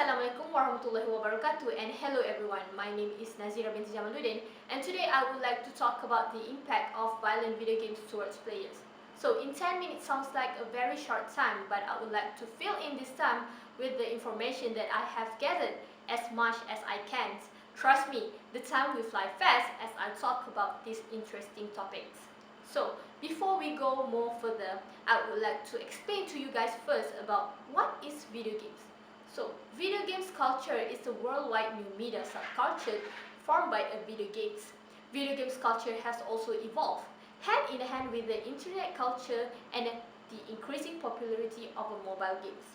Assalamualaikum warahmatullahi wabarakatuh, and hello everyone. My name is Nazira binti Jamaluddin, and today I would like to talk about the impact of violent video games towards players. So in 10 minutes sounds like a very short time, but I would like to fill in this time with the information that I have gathered as much as I can. Trust me, the time will fly fast as I talk about these interesting topics. So before we go more further, I would like to explain to you guys first about what is video games. So, video games culture is a worldwide new media subculture formed by video games. Video games culture has also evolved hand in hand with the internet culture and the increasing popularity of mobile games.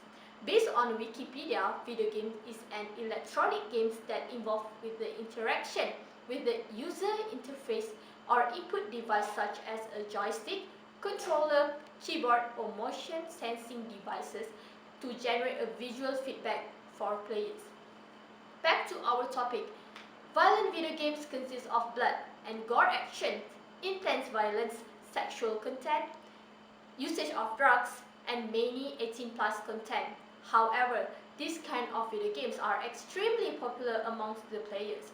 Based on Wikipedia, video game is an electronic games that involve with the interaction with the user interface or input device such as a joystick, controller, keyboard or motion sensing devices to generate a visual feedback for players. Back to our topic. Violent video games consist of blood and gore action, intense violence, sexual content, usage of drugs, and many 18+ content. However, these kind of video games are extremely popular amongst the players.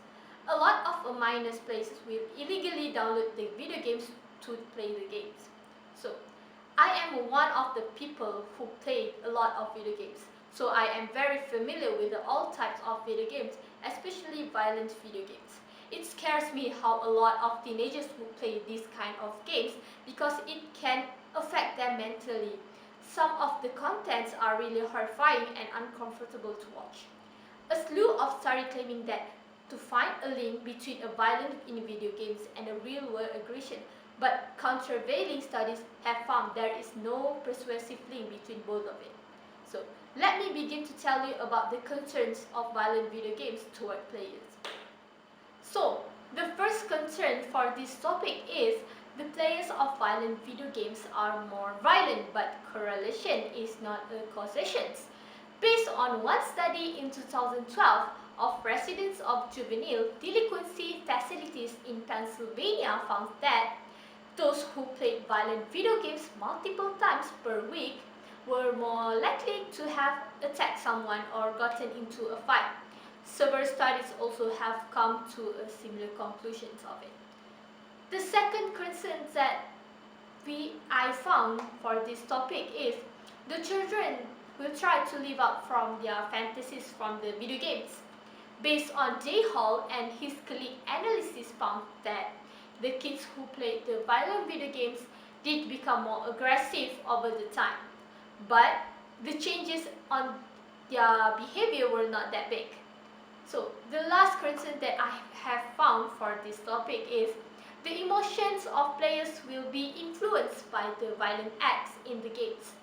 A lot of minors players will illegally download the video games to play the games. So, I am one of the people who play a lot of video games, so I am very familiar with all types of video games, especially violent video games. It scares me how a lot of teenagers who play these kind of games because it can affect them mentally. Some of the contents are really horrifying and uncomfortable to watch. A slew of studies claiming that to find a link between a violence in video games and a real-world aggression, but countervailing studies have found there is no persuasive link between both of it. So, let me begin to tell you about the concerns of violent video games toward players. So, the first concern for this topic is the players of violent video games are more violent, but correlation is not a causation. Based on one study in 2012 of residents of juvenile delinquency facilities in Pennsylvania found that those who played violent video games multiple times per week were more likely to have attacked someone or gotten into a fight. Several studies also have come to a similar conclusions of it. The second concern that I found for this topic is the children will try to live up from their fantasies from the video games. Based on Jay Hall and his colleague analysis found that the kids who played the violent video games did become more aggressive over the time, but the changes on their behavior were not that big. So the last concern that I have found for this topic is the emotions of players will be influenced by the violent acts in the games.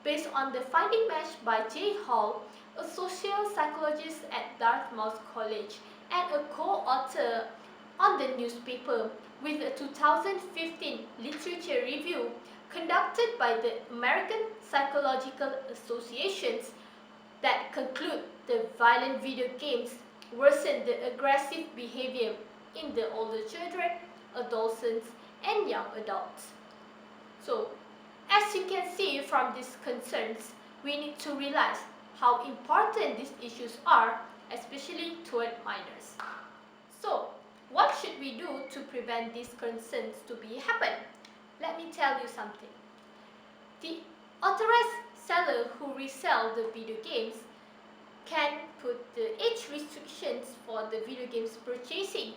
Based on the finding matched by Jay Hall, a social psychologist at Dartmouth College and a co-author on the newspaper, with a 2015 literature review conducted by the American Psychological Associations that conclude the violent video games worsen the aggressive behavior in the older children, adolescents, and young adults. So, as you can see from these concerns, we need to realize how important these issues are, especially toward minors. So, what should we do to prevent these concerns to be happen? Let me tell you something. The authorized seller who resell the video games can put the age restrictions for the video games purchasing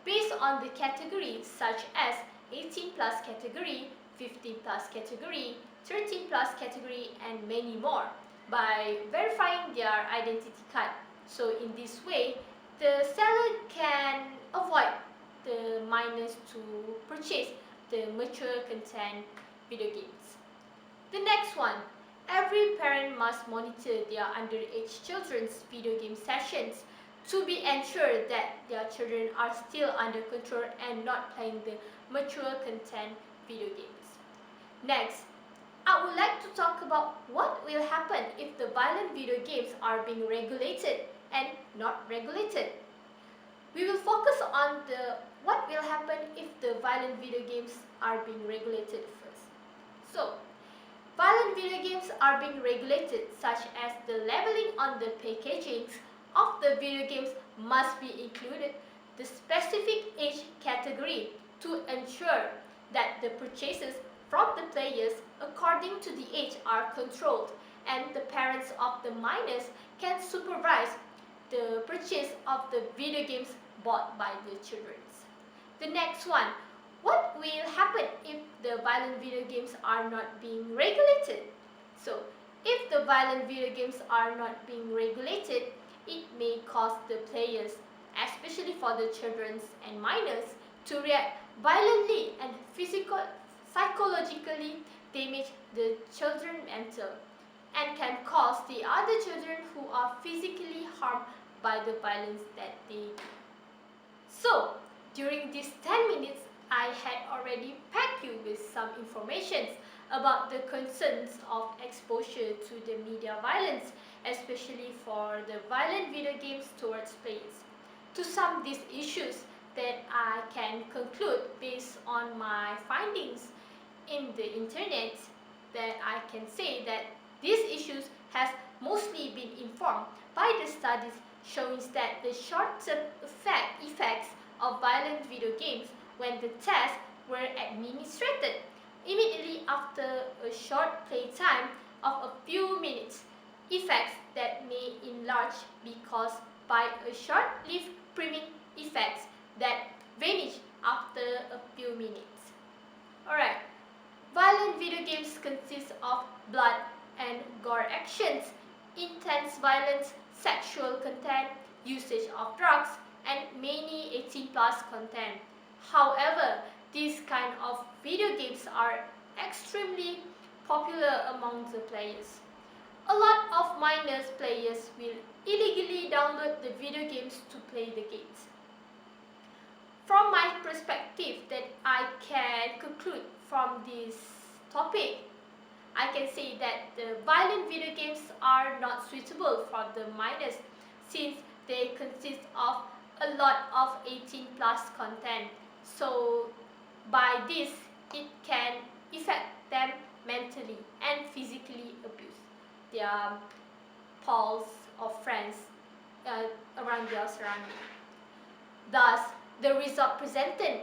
based on the categories such as 18+ category, 15+ category, 13+ category, and many more by verifying their identity card. So in this way, the seller can avoid the minors to purchase the mature content video games. The next one, every parent must monitor their underage children's video game sessions to be ensured that their children are still under control and not playing the mature content video games. Next, I would like to talk about what will happen if the violent video games are being regulated and not regulated. We will focus on what will happen if the violent video games are being regulated first. So, Violent video games are being regulated, such as the labeling on the packaging of the video games must be included the specific age category to ensure that the purchases from the players according to the age are controlled, and the parents of the minors can supervise the purchase of the video games bought by the children. The next one, what will happen if the violent video games are not being regulated? So, if the violent video games are not being regulated, it may cause the players, especially for the children and minors, to react violently and psychologically damage the children mental, and can cause the other children who are physically harmed by the violence that they do. So, during these 10 minutes, I had already packed you with some information about the concerns of exposure to the media violence, especially for the violent video games towards players. To sum these issues that I can conclude based on my findings in the internet, that I can say that these issues has mostly been informed by the studies showing that the short-term effects of violent video games when the tests were administered immediately after a short playtime of a few minutes, effects that may enlarge be caused by a short-lived priming effects that vanish after a few minutes. Alright, violent video games consist of blood and gore actions, intense violence, sexual content, usage of drugs, and many 18+ content. However, these kind of video games are extremely popular among the players. A lot of minors players will illegally download the video games to play the games. From my perspective that I can conclude from this topic, I can say that the violent video games are not suitable for the minors since they consist of a lot of 18+ content. So by this, it can affect them mentally and physically abuse their pals or friends around their surrounding. Thus, the result presented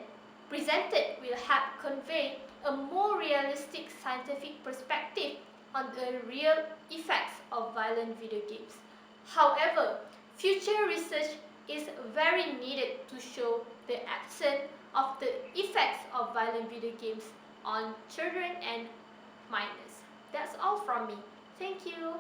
will help convey a more realistic scientific perspective on the real effects of violent video games. However, future research is very needed to show the extent of the effects of violent video games on children and minors. That's all from me. Thank you.